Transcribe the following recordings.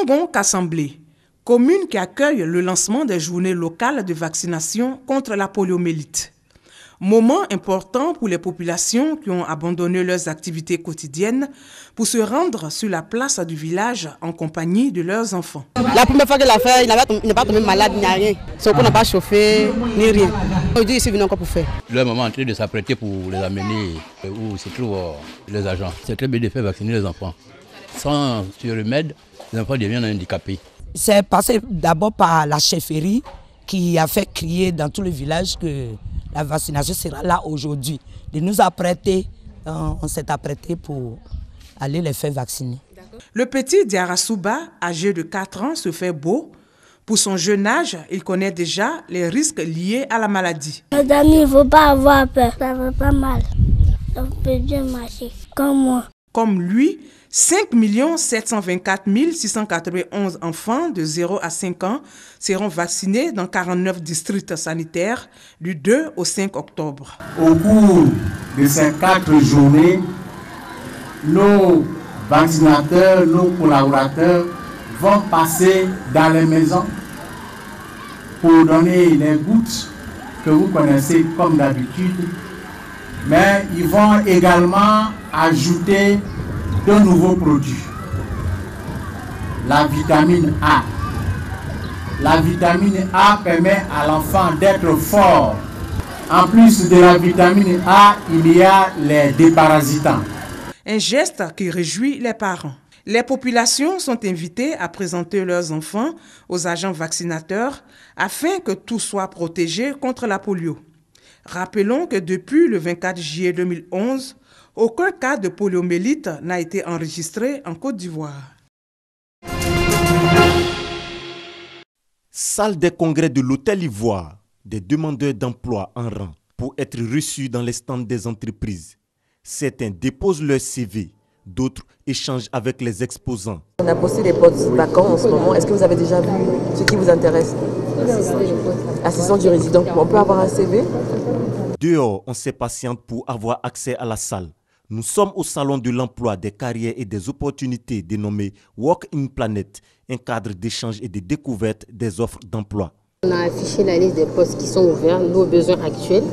Sangon-Kassamblé, commune qui accueille le lancement des journées locales de vaccination contre la poliomyélite. Moment important pour les populations qui ont abandonné leurs activités quotidiennes pour se rendre sur la place du village en compagnie de leurs enfants. La première fois qu'il l'a fait, il n'est pas tombé malade, il n'y a rien. Son corps n'a pas chauffé, ni rien. Aujourd'hui, ils sont venus encore pour faire. Le moment en train de s'apprêter pour les amener où se trouvent les agents. C'est très bien de faire vacciner les enfants. Sans ce remède, les enfants deviennent handicapés. C'est passé d'abord par la chefferie qui a fait crier dans tout le village que la vaccination sera là aujourd'hui. De nous apprêter, on s'est apprêté pour aller les faire vacciner. Le petit Diarasouba, âgé de 4 ans, se fait beau. Pour son jeune âge, il connaît déjà les risques liés à la maladie. Madame, il ne faut pas avoir peur, ça va pas mal. On peut bien marcher, comme moi. Comme lui, 5 724 691 enfants de 0 à 5 ans seront vaccinés dans 49 districts sanitaires du 2 au 5 octobre. Au cours de ces 4 journées, nos vaccinateurs, nos collaborateurs vont passer dans les maisons pour donner les gouttes que vous connaissez comme d'habitude, mais ils vont également ajouter de nouveaux produits. La vitamine A. La vitamine A permet à l'enfant d'être fort. En plus de la vitamine A, il y a les déparasitants. Un geste qui réjouit les parents. Les populations sont invitées à présenter leurs enfants aux agents vaccinateurs afin que tout soit protégé contre la polio. Rappelons que depuis le 24 juillet 2011, aucun cas de poliomyélite n'a été enregistré en Côte d'Ivoire. Salle des congrès de l'Hôtel Ivoire, des demandeurs d'emploi en rang pour être reçus dans les stands des entreprises. Certains déposent leur CV, d'autres échangent avec les exposants. On a posté des postes vacants en ce moment. Est-ce que vous avez déjà vu ce qui vous intéresse? Assistant du résident. On peut avoir un CV? Dehors, on s'impatiente pour avoir accès à la salle. Nous sommes au salon de l'emploi, des carrières et des opportunités dénommé Work in Planet, un cadre d'échange et de découverte des offres d'emploi. On a affiché la liste des postes qui sont ouverts, nos besoins actuels.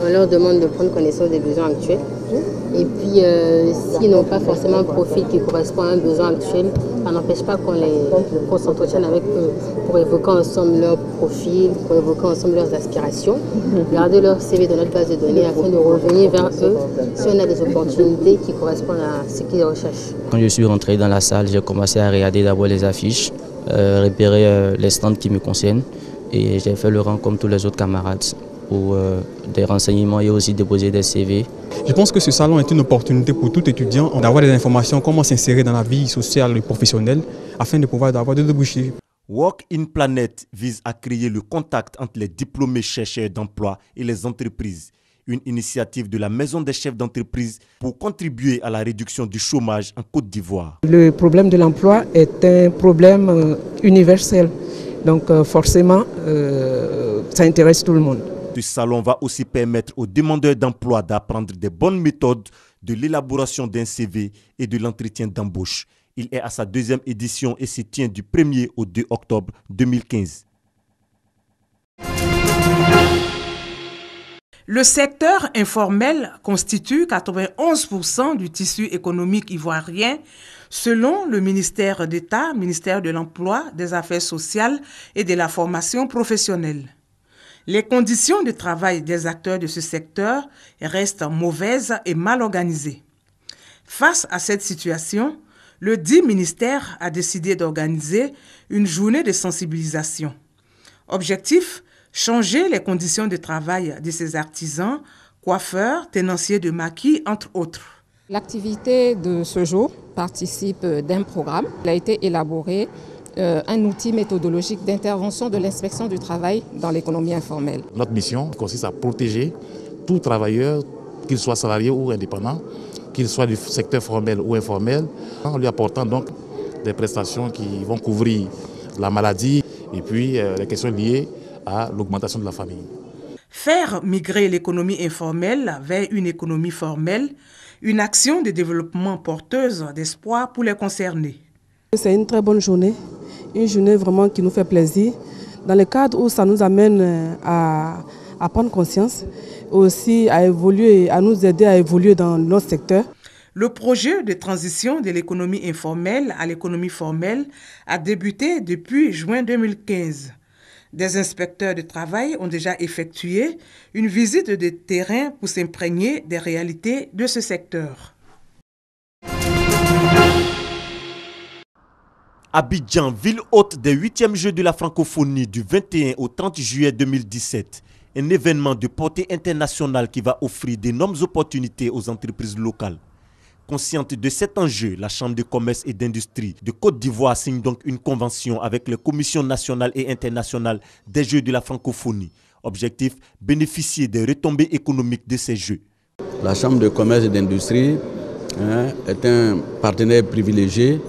On leur demande de prendre connaissance des besoins actuels. Et puis, s'ils n'ont pas forcément un profil qui correspond à un besoin actuel, ça n'empêche pas qu'on s'entretienne avec eux pour évoquer ensemble leur profil, pour évoquer ensemble leurs aspirations, garder leur CV dans notre base de données afin de revenir vers eux si on a des opportunités qui correspondent à ce qu'ils recherchent. Quand je suis rentré dans la salle, j'ai commencé à regarder d'abord les affiches, repérer les stands qui me concernent et j'ai fait le rang comme tous les autres camarades pour des renseignements et aussi déposer des CV. Je pense que ce salon est une opportunité pour tout étudiant d'avoir des informations, comment s'insérer dans la vie sociale et professionnelle afin de pouvoir avoir des débouchés. Work in Planet vise à créer le contact entre les diplômés chercheurs d'emploi et les entreprises. Une initiative de la Maison des chefs d'entreprise pour contribuer à la réduction du chômage en Côte d'Ivoire. Le problème de l'emploi est un problème universel, donc forcément ça intéresse tout le monde. Ce salon va aussi permettre aux demandeurs d'emploi d'apprendre des bonnes méthodes de l'élaboration d'un CV et de l'entretien d'embauche. Il est à sa 2e édition et se tient du 1er au 2 octobre 2015. Le secteur informel constitue 91% du tissu économique ivoirien, selon le ministère d'État, ministère de l'Emploi, des Affaires sociales et de la formation professionnelle. Les conditions de travail des acteurs de ce secteur restent mauvaises et mal organisées. Face à cette situation, le dit ministère a décidé d'organiser une journée de sensibilisation. Objectif, changer les conditions de travail de ces artisans, coiffeurs, tenanciers de maquis, entre autres. L'activité de ce jour participe d'un programme. Il a été élaboré un outil méthodologique d'intervention de l'inspection du travail dans l'économie informelle. Notre mission consiste à protéger tout travailleur, qu'il soit salarié ou indépendant, qu'il soit du secteur formel ou informel, en lui apportant donc des prestations qui vont couvrir la maladie et puis les questions liées à l'augmentation de la famille. Faire migrer l'économie informelle vers une économie formelle, une action de développement porteuse d'espoir pour les concernés. C'est une très bonne journée, une journée vraiment qui nous fait plaisir, dans le cadre où ça nous amène à prendre conscience, aussi à évoluer, à nous aider à évoluer dans notre secteur. Le projet de transition de l'économie informelle à l'économie formelle a débuté depuis juin 2015. Des inspecteurs de travail ont déjà effectué une visite de terrain pour s'imprégner des réalités de ce secteur. Abidjan, ville hôte des 8e Jeux de la francophonie du 21 au 30 juillet 2017. Un événement de portée internationale qui va offrir d'énormes opportunités aux entreprises locales. Consciente de cet enjeu, la Chambre de commerce et d'industrie de Côte d'Ivoire signe donc une convention avec les commissions nationales et internationales des Jeux de la francophonie. Objectif, bénéficier des retombées économiques de ces Jeux. La Chambre de commerce et d'industrie est un partenaire privilégié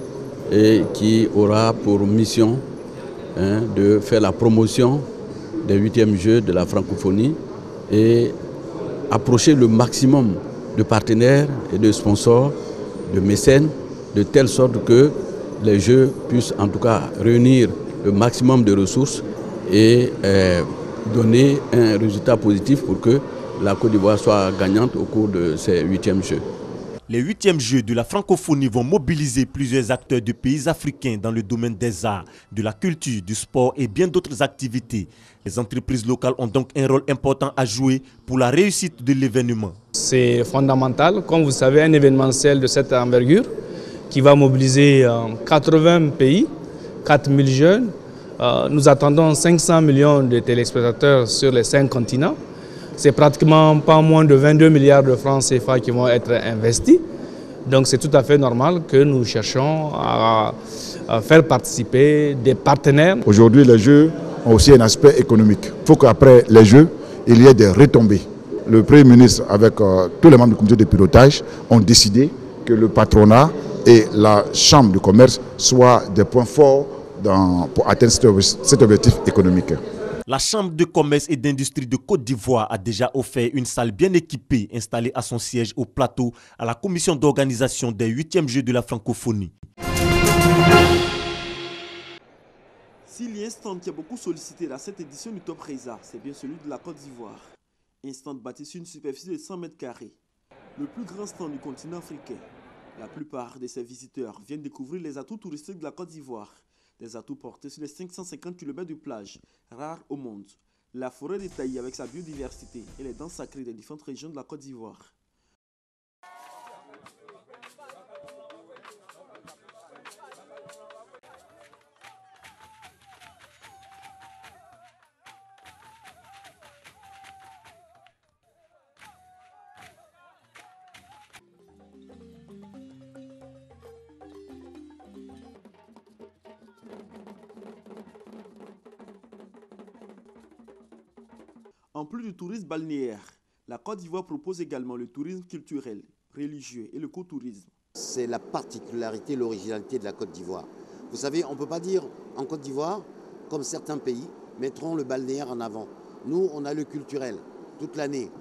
et qui aura pour mission de faire la promotion des 8e Jeux de la francophonie et approcher le maximum de partenaires et de sponsors, de mécènes, de telle sorte que les Jeux puissent en tout cas réunir le maximum de ressources et donner un résultat positif pour que la Côte d'Ivoire soit gagnante au cours de ces 8e Jeux. Les 8e Jeux de la francophonie vont mobiliser plusieurs acteurs de pays africains dans le domaine des arts, de la culture, du sport et bien d'autres activités. Les entreprises locales ont donc un rôle important à jouer pour la réussite de l'événement. C'est fondamental. Comme vous savez, un événementiel de cette envergure qui va mobiliser 80 pays, 4000 jeunes. Nous attendons 500 millions de téléspectateurs sur les 5 continents. C'est pratiquement pas moins de 22 milliards de francs CFA qui vont être investis. Donc c'est tout à fait normal que nous cherchons à faire participer des partenaires. Aujourd'hui, les Jeux ont aussi un aspect économique. Il faut qu'après les Jeux, il y ait des retombées. Le Premier ministre, avec tous les membres du comité de pilotage, ont décidé que le patronat et la Chambre de commerce soient des points forts pour atteindre cet objectif économique. La Chambre de commerce et d'industrie de Côte d'Ivoire a déjà offert une salle bien équipée installée à son siège au plateau à la commission d'organisation des 8e Jeux de la francophonie. S'il y a un stand qui a beaucoup sollicité dans cette édition du Top Reza, c'est bien celui de la Côte d'Ivoire. Un stand bâti sur une superficie de 100 mètres carrés. Le plus grand stand du continent africain. La plupart de ces visiteurs viennent découvrir les atouts touristiques de la Côte d'Ivoire. Des atouts portés sur les 550 km de plage, rares au monde. La forêt de Taï avec sa biodiversité et les danses sacrées des différentes régions de la Côte d'Ivoire. En plus du tourisme balnéaire, la Côte d'Ivoire propose également le tourisme culturel, religieux et l'écotourisme. C'est la particularité, l'originalité de la Côte d'Ivoire. Vous savez, on ne peut pas dire en Côte d'Ivoire, comme certains pays, mettront le balnéaire en avant. Nous, on a le culturel toute l'année.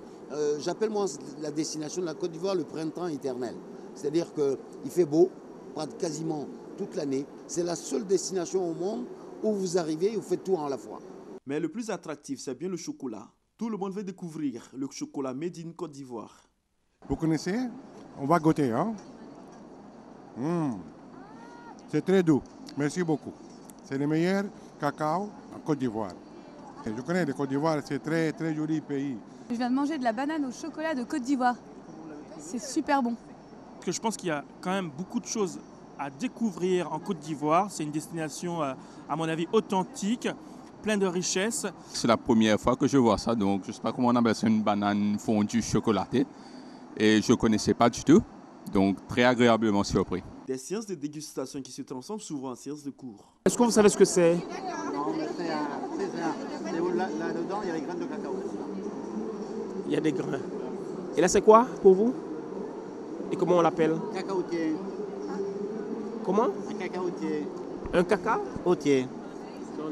J'appelle moi la destination de la Côte d'Ivoire le printemps éternel. C'est-à-dire qu'il fait beau quasiment toute l'année. C'est la seule destination au monde où vous arrivez et vous faites tout en la fois. Mais le plus attractif, c'est bien le chocolat. Tout le monde veut découvrir le chocolat made in Côte d'Ivoire. Vous connaissez? On va goûter, hein? C'est très doux. Merci beaucoup. C'est le meilleur cacao en Côte d'Ivoire. Je connais le Côte d'Ivoire, c'est très très joli pays. Je viens de manger de la banane au chocolat de Côte d'Ivoire. C'est super bon. Je pense qu'il y a quand même beaucoup de choses à découvrir en Côte d'Ivoire. C'est une destination, à mon avis, authentique, plein de richesses. C'est la première fois que je vois ça, donc je ne sais pas comment on appelle ça, une banane fondue chocolatée. Et je ne connaissais pas du tout, donc très agréablement surpris. Des séances de dégustation qui se transforment souvent en séances de cours. Est-ce que vous savez ce que c'est? Non, mais c'est là-dedans, il y a les graines de cacao. Il y a des grains. Et là, c'est quoi pour vous? Et comment on l'appelle? Cacaotier. Comment? Un cacaotier. Un cacaotier. Non.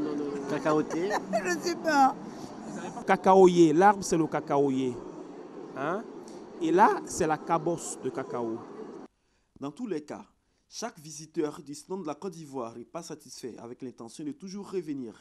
Cacaotier. Je ne sais pas. Cacaoyer, l'arbre c'est le cacaoyer. Hein? Et là, c'est la cabosse de cacao. Dans tous les cas, Chaque visiteur du stand de la Côte d'Ivoire n'est pas satisfait, avec l'intention de toujours revenir.